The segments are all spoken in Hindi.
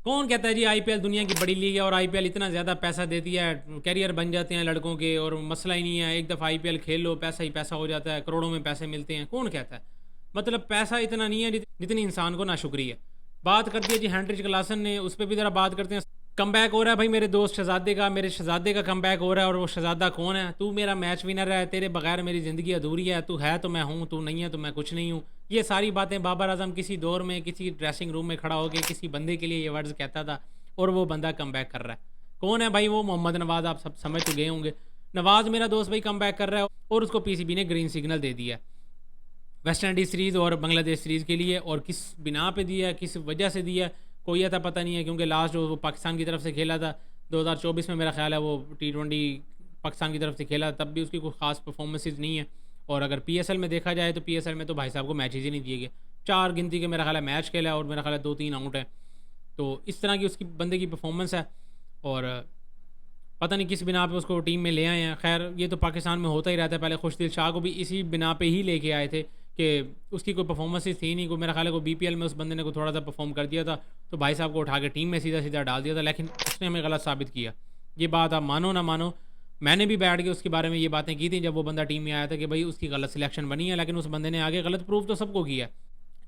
कौन कहता है जी आईपीएल दुनिया की बड़ी लीग है और आईपीएल इतना ज़्यादा पैसा देती है, कैरियर बन जाते हैं लड़कों के और मसला ही नहीं है, एक दफ़ा आईपीएल खेल लो पैसा ही पैसा हो जाता है, करोड़ों में पैसे मिलते हैं। कौन कहता है? मतलब पैसा इतना नहीं है जितनी इंसान को नाशुक्री है। बात करती है जी हेनरिच क्लासन ने, उस पर भी ज़रा बात करते हैं। कम बैक हो रहा है भाई मेरे दोस्त शहजादे का, मेरे शहजादे का कम बैक हो रहा है। और वो शहजादा कौन है? तू मेरा मैच विनर है, तेरे बगैर मेरी ज़िंदगी अधूरी है, तू है तो मैं हूँ, तू नहीं है तो मैं कुछ नहीं हूँ। ये सारी बातें बाबर आजम किसी दौर में किसी ड्रेसिंग रूम में खड़ा होकर किसी बंदे के लिए ये वर्ड्स कहता था और वो बंदा कम बैक कर रहा है। कौन है भाई वो? मोहम्मद नवाज, आप सब समझ तो गए होंगे। नवाज मेरा दोस्त भाई कम बैक कर रहा है और उसको पीसीबी ने ग्रीन सिग्नल दे दिया वेस्ट इंडीज़ सीरीज़ और बांग्लादेश सीरीज़ के लिए। और किस बिना पे दिया है, किस वजह से दिया है, कोई ऐसा पता नहीं है। क्योंकि लास्ट जो वो पाकिस्तान की तरफ से खेला था 2024 में, मेरा ख्याल है वो T20 पाकिस्तान की तरफ से खेला, तब भी उसकी कोई ख़ास परफॉर्मेंसेज नहीं है। और अगर पीएसएल में देखा जाए तो पीएसएल में तो भाई साहब को मैचेज ही नहीं दिए गए। 4 गिनती के मेरा ख्याल है मैच खेला और मेरा ख्याल है 2-3 आउट है। तो इस तरह की उसकी बंदे की परफॉर्मेंस है और पता नहीं किस बिना पे उसको टीम में ले आए हैं। खैर ये तो पाकिस्तान में होता ही रहता है, पहले खुशदिल शाह को भी इसी बिना पे ही लेके आए थे कि उसकी कोई परफॉर्मेंस ही थी नहीं। को मेरा ख्याल है को बीपीएल में उस बंदे ने को थोड़ा सा परफॉर्म कर दिया था तो भाई साहब को उठा के टीम में सीधा सीधा डाल दिया था, लेकिन उसने हमें गलत साबित किया। ये बात आप मानो ना मानो, मैंने भी बैठ के उसके बारे में ये बातें की थी जब वो बंदा टीम में आया था कि भाई उसकी गलत सिलेक्शन बनी है, लेकिन उस बंदे ने आगे गलत प्रूव तो सबको किया।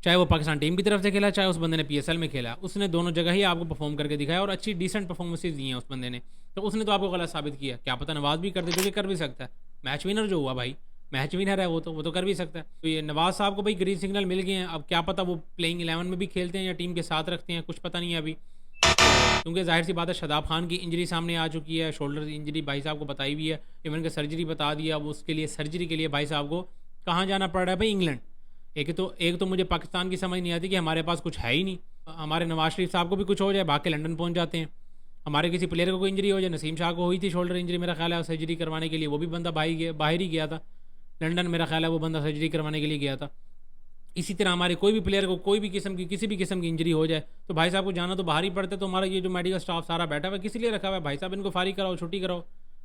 चाहे वो पाकिस्तान टीम की तरफ से खेला, चाहे उस बंदे ने पीएसएल में खेला, उसने दोनों जगह ही आपको परफॉर्म करके दिखाया और अच्छी डिसेंट परफॉर्मेंसेज दी हैं उस बंदे ने। तो उसने तो आपको गलत साबित किया। क्या पता नवाज भी कर दे, जो कि कर भी सकता है। मैच विनर जो हुआ भाई, मैच विनर है वो तो कर भी सकता है। तो ये नवाज साहब को भाई ग्रीन सिग्नल मिल गए हैं। अब क्या पता वो प्लेइंग 11 में भी खेलते हैं या टीम के साथ रखते हैं, कुछ पता नहीं है अभी। क्योंकि जाहिर सी बात है शादाब खान की इंजरी सामने आ चुकी है, शोल्डर इंजरी भाई साहब को बताई हुई है, इवन के सर्जरी बता दिया। अब उसके लिए सर्जरी के लिए भाई साहब को कहाँ जाना पड़ रहा है भाई? इंग्लैंड। एक तो मुझे पाकिस्तान की समझ नहीं आती कि हमारे पास कुछ है ही नहीं। हमारे नवाज शरीफ साहब को भी कुछ हो जाए भाग के लंदन पहुंच जाते हैं। हमारे किसी प्लेयर को कोई इंजरी हो जाए, नसीम शाह को हुई थी शोल्डर इंजरी मेरा ख्याल है, सर्जरी करवाने के लिए वो भी बंदा बाहर ही गया था लंदन, मेरा ख्याल है वो बंदा सर्जरी करवाने के लिए गया था। इसी तरह हमारे कोई भी प्लेयर को कोई भी किस्म की किसी भी किस्म की इंजरी हो जाए तो भाई साहब को जाना तो बाहर ही पड़ता है। तो हमारा ये जो मेडिकल स्टाफ सारा बैठा हुआ है किसी लिए रखा हुआ है? भाई साहब इनको फारिग कराओ, छुट्टी कराओ,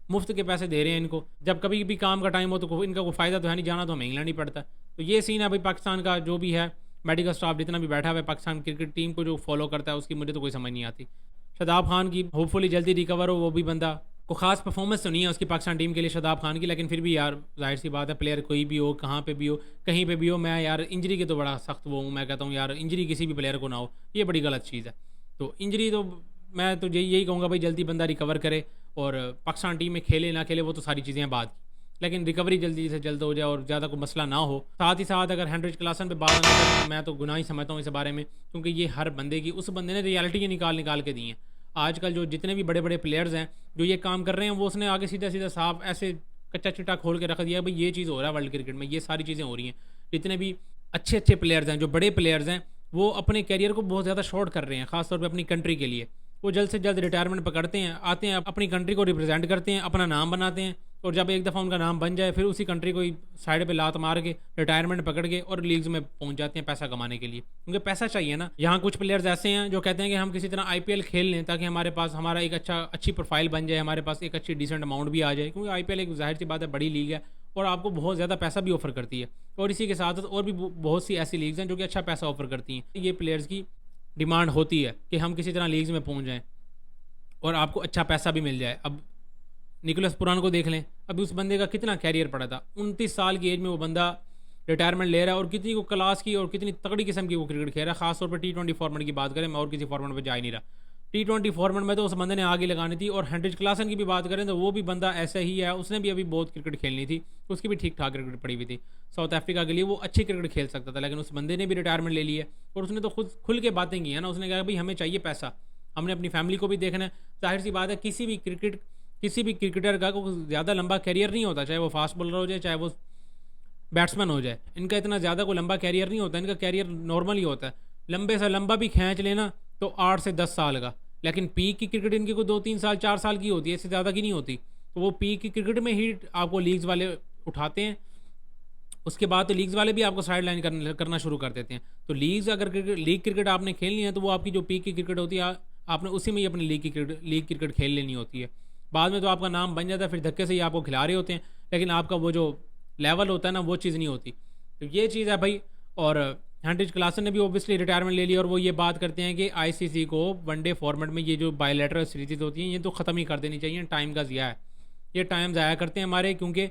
मुफ्त के पैसे दे रहे हैं इनको। जब कभी भी काम का टाइम हो तो इनका कोई फ़ायदा तो है नहीं, जाना तो हमें इंग्लैंड ही पड़ता है। तो ये सीन है भाई पाकिस्तान का। जो भी है मेडिकल स्टाफ जितना भी बैठा हुआ है पाकिस्तान क्रिकेट टीम को जो फॉलो करता है उसकी मुझे तो कोई समझ नहीं आती। शादाब खान की होपफुली जल्दी रिकवर हो, वो भी बंदा को खास परफॉर्मेंस तो नहीं है उसकी पाकिस्तान टीम के लिए शादाब खान की, लेकिन फिर भी यार जाहिर सी बात है प्लेयर कोई भी हो, कहाँ पे भी हो, कहीं पे भी हो, मैं यार इंजरी के तो बड़ा सख्त वो हूँ। मैं कहता हूँ यार इंजरी किसी भी प्लेयर को ना हो, ये बड़ी गलत चीज़ है। तो इंजरी तो मैं तो यही कहूँगा भाई जल्दी बंदा रिकवर करे और पाकिस्तान टीम में खेले ना खेले वो तो सारी चीज़ें बाद की, लेकिन रिकवरी जल्दी से जल्द हो जाए और ज़्यादा कोई मसला ना हो। साथ ही साथ अगर हेनरिच क्लासन पे बात ना करें मैं तो गुनाह ही समझता हूँ इस बारे में, क्योंकि ये हर बंदे की उस बंदे ने रियलिटी निकाल निकाल के दी हैं। आजकल जो जितने भी बड़े बड़े प्लेयर्स हैं जो ये काम कर रहे हैं वो उसने आगे सीधा सीधा साफ ऐसे कच्चा चिट्टा खोल के रख दिया भाई ये चीज़ हो रहा है वर्ल्ड क्रिकेट में, ये सारी चीज़ें हो रही हैं। जितने भी अच्छे अच्छे प्लेयर्स हैं, जो बड़े प्लेयर्स हैं, वो अपने कैरियर को बहुत ज़्यादा शॉर्ट कर रहे हैं, खासतौर पर अपनी कंट्री के लिए। वो जल्द से जल्द रिटायरमेंट पकड़ते हैं, आते हैं अपनी कंट्री को रिप्रेजेंट करते हैं, अपना नाम बनाते हैं और जब एक दफ़ा उनका नाम बन जाए फिर उसी कंट्री को साइड पे लात मार के रिटायरमेंट पकड़ के और लीग्स में पहुंच जाते हैं पैसा कमाने के लिए, क्योंकि पैसा चाहिए ना। यहाँ कुछ प्लेयर्स ऐसे हैं जो कहते हैं कि हम किसी तरह आईपीएल खेल लें ताकि हमारे पास हमारा एक अच्छी प्रोफाइल बन जाए, हमारे पास एक अच्छी डिसेंट अमाउंट भी आ जाए, क्योंकि आईपीएल एक जाहिर सी बात है बड़ी लीग है और आपको बहुत ज़्यादा पैसा भी ऑफर करती है। और इसी के साथ साथ और भी बहुत सी ऐसी लीग्स हैं जो कि अच्छा पैसा ऑफर करती हैं। ये प्लेयर्स की डिमांड होती है कि हम किसी तरह लीग्स में पहुँच जाएँ और आपको अच्छा पैसा भी मिल जाए। अब निकोलस पुरान को देख लें, अभी उस बंदे का कितना कैरियर पड़ा था, 29 साल की एज में वो बंदा रिटायरमेंट ले रहा है और कितनी को क्लास की और कितनी तगड़ी किस्म की वो क्रिकेट खेल रहा है। खासतौर पर T20 फॉर्मेट की बात करें, मैं और किसी फॉर्मेट पर जा ही नहीं रहा, T20 फॉर्मेट में तो उस बंदे ने आगे लगानी थी। और हेनरिच क्लासन की भी बात करें तो वो भी बंदा ऐसा ही है, उसने भी अभी बहुत क्रिकेट खेलनी थी, उसकी भी ठीक ठाक क्रिकेट पड़ी हुई थी साउथ अफ्रीका के लिए, वो अच्छी क्रिकेट खेल सकता था, लेकिन उस बंदे ने भी रिटायरमेंट ले ली है। और उसने तो खुद खुल के बातें की है ना, उसने कहा भाई हमें चाहिए पैसा, हमने अपनी फैमिली को भी देखना है। जाहिर सी बात है किसी भी क्रिकेटर का कोई ज़्यादा लंबा कैरियर नहीं होता, चाहे वो फास्ट बॉलर हो जाए चाहे वो बैट्समैन हो जाए, इनका इतना ज़्यादा कोई लंबा कैरियर नहीं होता, इनका कैरियर नॉर्मल ही होता है। लंबे से लंबा भी खींच लेना तो 8 से 10 साल का, लेकिन पीक की क्रिकेट इनकी को 2-3 साल 4 साल की होती है, इससे ज़्यादा की नहीं होती। तो वो पीक की क्रिकेट में ही आपको लीग्स वाले उठाते हैं, उसके बाद तो लीग्स वाले भी आपको साइड लाइन करना शुरू कर देते हैं। तो लीग क्रिकेट आपने खेलनी है तो वो आपकी जो पीक की क्रिकेट होती है आपने उसी में ही अपनी लीग क्रिकेट खेल लेनी होती है। बाद में तो आपका नाम बन जाता है, फिर धक्के से ही आपको खिला रहे होते हैं, लेकिन आपका वो जो लेवल होता है ना वो चीज़ नहीं होती। तो ये चीज़ है भाई। और हेनरिच क्लासन ने भी ऑब्वियसली रिटायरमेंट ले लिया और वो ये बात करते हैं कि आईसीसी को वनडे फॉर्मेट में ये जो बायलैटरल सीरीज़ होती हैं ये तो ख़त्म ही कर देनी चाहिए, टाइम का ज़िया है, ये टाइम ज़ाया करते हैं हमारे, क्योंकि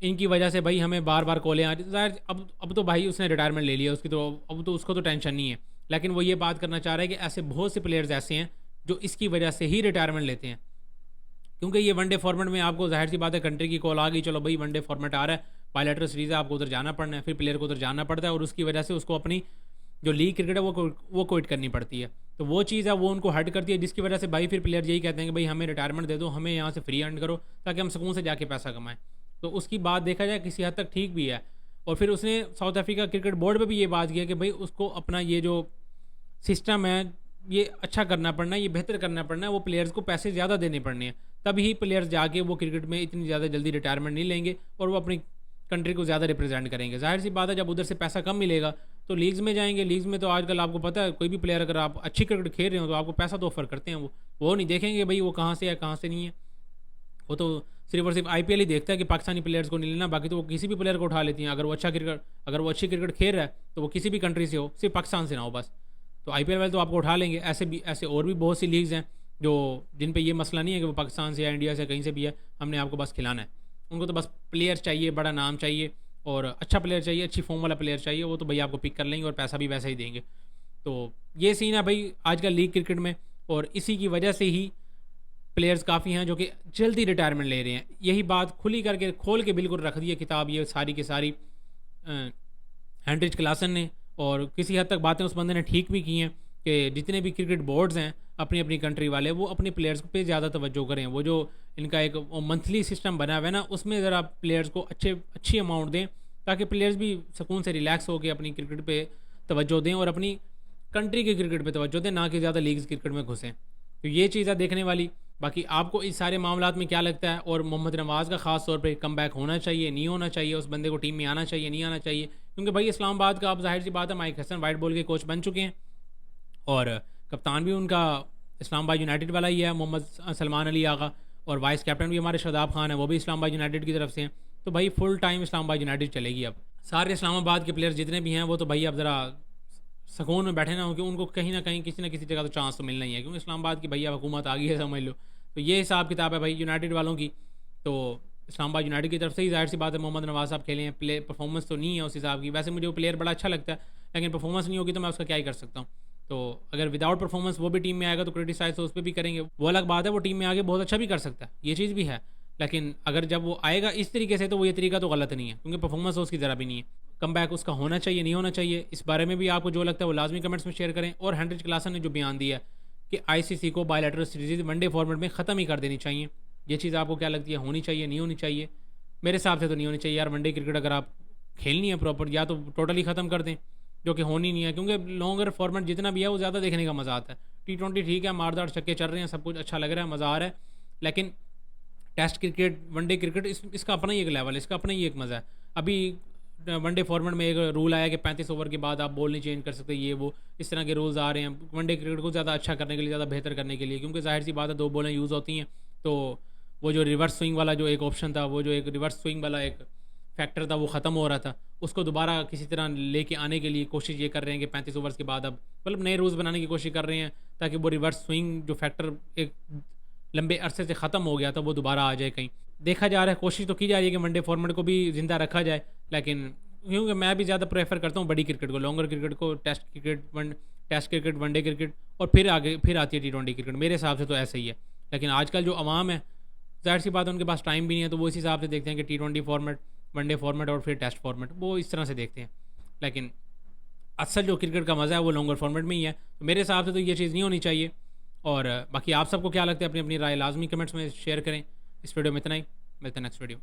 इनकी वजह से भाई हमें बार बार कॉलें आ रही। ज़ाहिर अब तो भाई उसने रिटायरमेंट ले लिया, उसकी तो अब तो उसको तो टेंशन नहीं है, लेकिन वो ये बात करना चाह रहा है कि ऐसे बहुत से प्लेयर्स ऐसे हैं जो इसकी वजह से ही रिटायरमेंट लेते हैं, क्योंकि ये वनडे फॉर्मेट में आपको जाहिर सी बात है कंट्री की कॉल आ गई, चलो भाई वनडे फॉर्मेट आ रहा है, बायलैटरल सीरीज़ है, आपको उधर जाना पड़ना है, फिर प्लेयर को उधर जाना पड़ता है और उसकी वजह से उसको अपनी जो लीग क्रिकेट है वो क्विट करनी पड़ती है। तो वो चीज़ है वो उनको हर्ट करती है, जिसकी वजह से भाई फिर प्लेयर यही कहते हैं कि भाई हमें रिटायरमेंट दे दो, हमें यहाँ से फ्री अर्न करो ताकि हम सुकून से जाके पैसा कमाएं। तो उसकी बात देखा जाए किसी हद तक ठीक भी है। और फिर उसने साउथ अफ्रीका क्रिकेट बोर्ड पर भी ये बात किया कि भाई उसको अपना ये जो सिस्टम है ये अच्छा करना पड़ना है, ये बेहतर करना पड़ना है, वो प्लेयर्स को पैसे ज़्यादा देने पड़ने हैं, तभी प्लेयर्स जाके वो क्रिकेट में इतनी ज़्यादा जल्दी रिटायरमेंट नहीं लेंगे और वो अपनी कंट्री को ज़्यादा रिप्रेजेंट करेंगे। जाहिर सी बात है जब उधर से पैसा कम मिलेगा तो लीग्स में जाएंगे। लीग्स में तो आजकल आपको पता है कोई भी प्लेयर अगर आप अच्छी क्रिकेट खेल रहे हो तो आपको पैसा तो ऑफर करते हैं, वो नहीं देखेंगे भाई वो कहाँ से है कहाँ से नहीं है, वो तो सिर्फ और सिर्फ आईपीएल ही देखता है कि पाकिस्तानी प्लेयर्स को नहीं लेना, बाकी तो वो किसी भी प्लेयर को उठा लेती हैं। अगर वो अच्छी क्रिकेट खेल रहा है तो वो किसी भी कंट्री से हो, सिर्फ पाकिस्तान से ना हो बस, तो आईपीएल वाले तो आपको उठा लेंगे। ऐसे और भी बहुत सी लीग्स हैं जो जिन पे ये मसला नहीं है कि वो पाकिस्तान से या इंडिया से कहीं से भी है, हमने आपको बस खिलाना है। उनको तो बस प्लेयर चाहिए, बड़ा नाम चाहिए और अच्छा प्लेयर चाहिए, अच्छी फॉर्म वाला प्लेयर चाहिए, वो तो भाई आपको पिक कर लेंगे और पैसा भी वैसा ही देंगे। तो ये सीन है भाई आजकल लीग क्रिकेट में, और इसी की वजह से ही प्लेयर्स काफ़ी हैं जो कि जल्दी रिटायरमेंट ले रहे हैं। यही बात खुली करके खोल के बिल्कुल रख दी है किताब ये सारी की सारी हेनरिच क्लासन ने, और किसी हद तक बातें उस बंदे ने ठीक भी की हैं कि जितने भी क्रिकेट बोर्ड्स हैं अपनी अपनी कंट्री वाले वो अपने प्लेयर्स पे ज़्यादा तवज्जो करें। वो जो इनका एक मंथली सिस्टम बना हुआ है ना, उसमें ज़रा प्लेयर्स को अच्छी अमाउंट दें ताकि प्लेयर्स भी सुकून से रिलैक्स होकर अपनी क्रिकेट पे तवज्जो दें और अपनी कंट्री के क्रिकेट पे तवज्जो दें, ना कि ज़्यादा लीग्स क्रिकेट में घुसें। तो ये चीज़ है देखने वाली। बाकी आपको इस सारे मामलात में क्या लगता है, और मोहम्मद नवाज़ का ख़ास तौर पे कम बैक होना चाहिए नहीं होना चाहिए, उस बंदे को टीम में आना चाहिए नहीं आना चाहिए? क्योंकि भाई इस्लामाबाद का अब जाहिर सी बात है माइक हसन वाइट बॉल के कोच बन चुके हैं और कप्तान भी उनका इस्लामाबाद यूनाइटेड वाला ही है मोहम्मद सलमान अली आगा, और वाइस कैप्टन भी हमारे शादाब खान है, वो भी इस्लामाबाद यूनाइटेड की तरफ से हैं। तो भाई फुल टाइम इस्लामाबाद यूनाइटेड चलेगी। अब सारे इस्लामाबाद के प्लेयर्स जितने भी हैं वो तो भाई अब ज़रा सुकून में बैठे ना हो कि उनको कहीं ना कहीं किसी ना किसी जगह तो चांस तो मिलना ही है, क्योंकि इस्लामाबाद की भैया हुकूमत आ गई है समझ लो। तो ये हिसाब किताब है भाई यूनाइटेड वालों की। तो इस्लामाबाद यूनाइटेड की तरफ से ही जाहिर सी बात है मोहम्मद नवाज साहब खेले हैं, प्ले परफॉर्मेंस तो नहीं है उस हिसाब की। वैसे मुझे वो प्लेयर बड़ा अच्छा लगता है, लेकिन परफॉर्मेंस नहीं होगी तो मैं उसका क्या ही कर सकता हूँ। तो अगर विदाउट परफॉर्मेंस वो भी टीम में आएगा तो क्रिटिसाइज तो उस पर भी करेंगे, वो अलग बात है। वो टीम में आगे बहुत अच्छा भी कर सकता है, ये चीज़ भी है, लेकिन अगर जब वो आएगा इस तरीके से तो वो ये तरीका तो गलत नहीं है, क्योंकि परफॉर्मेंस उसकी ज़रा भी नहीं है। कम बैक उसका होना चाहिए नहीं होना चाहिए, इस बारे में भी आपको जो लगता है वो लाजमी कमेंट्स में शेयर करें। और हेनरिच क्लासन ने जो बयान दिया है कि आईसीसी को बायलैटरल सीरीज वनडे फॉर्मेट में ख़त्म ही कर देनी चाहिए, ये चीज़ आपको क्या लगती है, होनी चाहिए नहीं होनी चाहिए? मेरे हिसाब से तो नहीं होनी चाहिए यार। वनडे क्रिकेट अगर आप खेलनी है प्रॉपर, या तो टोटली ख़त्म कर दें, जो कि होनी नहीं है, क्योंकि लॉन्गर फॉर्मेट जितना भी है वो ज़्यादा देखने का मज़ा आता है। T20 ठीक है, मारदार छक्के चल रहे हैं, सब कुछ अच्छा लग रहा है, मज़ा आ रहा है, लेकिन टेस्ट क्रिकेट वनडे क्रिकेट इसका अपना ही एक लेवल है, इसका अपना ही एक मज़ा है। अभी वनडे फॉर्मेट में एक रूल आया कि 35 ओवर के बाद आप बॉल नहीं चेंज कर सकते, ये वो इस तरह के रूल्स आ रहे हैं वनडे क्रिकेट को ज़्यादा अच्छा करने के लिए, ज़्यादा बेहतर करने के लिए, क्योंकि जाहिर सी बात है 2 बॉलें यूज़ होती हैं। तो वो जो रिवर्स स्विंग वाला जो एक ऑप्शन था, वो जो एक रिवर्स स्विंग वाला एक फैक्टर था वो ख़त्म हो रहा था, उसको दोबारा किसी तरह लेके आने के लिए कोशिश ये कर रहे हैं कि 35 ओवर्स के बाद अब मतलब नए रूल्स बनाने की कोशिश कर रहे हैं ताकि वो रिवर्स स्विंग जो फैक्टर एक लंबे अरसे से ख़त्म हो गया था वो दोबारा आ जाए। कहीं देखा जा रहा है, कोशिश तो की जा रही है कि वनडे फॉर्मेट को भी ज़िंदा रखा जाए, लेकिन क्योंकि मैं भी ज़्यादा प्रेफर करता हूँ बड़ी क्रिकेट को, लॉन्गर क्रिकेट को, टेस्ट क्रिकेट वनडे क्रिकेट, और फिर आती है T20 क्रिकेट। मेरे हिसाब से तो ऐसा ही है, लेकिन आजकल जो अवाम है जाहिर सी बात है उनके पास टाइम भी नहीं है, तो वो इस हिसाब से देखते हैं कि T20 फॉर्मेट, वनडे फॉर्मेट और फिर टेस्ट फॉर्मेट, वो इस तरह से देखते हैं। लेकिन असल जो क्रिकेट का मज़ा है वो लॉन्गर फॉर्मेट में ही है। तो मेरे हिसाब से तो ये चीज़ नहीं होनी चाहिए। और बाकी आप सबको क्या लगता है, अपनी अपनी राय लाजमी कमेंट्स में शेयर करें। इस वीडियो में इतना ही, मिलते हैं नेक्स्ट वीडियो।